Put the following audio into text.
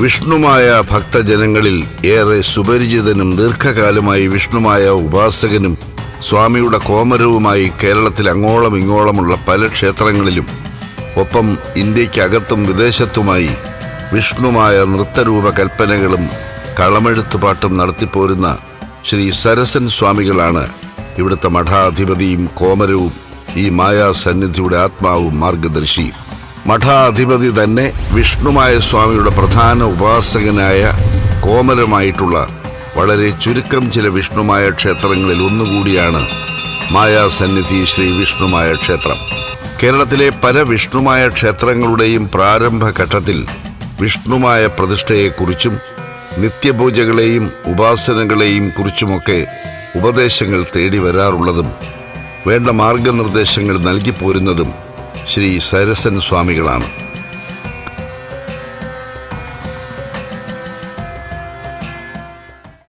വിഷ്ണുമായ ഭക്തജനങ്ങളിൽ ഏറെ സുപരിചിതനും ദീർഘകാലമായി വിഷ്ണുമായ ഉപാസകനും സ്വാമിയുടെ കോമരവുമായി കേരളത്തിൽ അങ്ങോളം ഇങ്ങോളമുള്ള പല ക്ഷേത്രങ്ങളിലും ഒപ്പം ഇന്ത്യക്കകത്തും വിദേശത്തുമായി വിഷ്ണുമായ നൃത്തരൂപ കൽപ്പനകളും കളമെഴുത്തുപാട്ടും നടത്തിപ്പോരുന്ന ശ്രീ സരസൻ സ്വാമികളാണ് ഇവിടുത്തെ മഠാധിപതിയും കോമരവും ഈ മായാസന്നിധിയുടെ ആത്മാവും മാർഗദർശിയും. മഠാധിപതി തന്നെ വിഷ്ണുമായ സ്വാമിയുടെ പ്രധാന ഉപാസകനായ കോമരമായിട്ടുള്ള വളരെ ചുരുക്കം ചില വിഷ്ണുമായ ക്ഷേത്രങ്ങളിൽ ഒന്നുകൂടിയാണ് മായാസന്നിധി ശ്രീ വിഷ്ണുമായ ക്ഷേത്രം. കേരളത്തിലെ പല വിഷ്ണുമായ ക്ഷേത്രങ്ങളുടെയും പ്രാരംഭഘട്ടത്തിൽ വിഷ്ണുമായ പ്രതിഷ്ഠയെക്കുറിച്ചും നിത്യപൂജകളെയും ഉപാസനകളെയും കുറിച്ചുമൊക്കെ ഉപദേശങ്ങൾ തേടി വരാറുള്ളതും വേണ്ട മാർഗനിർദ്ദേശങ്ങൾ നൽകിപ്പോരുന്നതും ശ്രീ സരസൻ സ്വാമികളാണ്.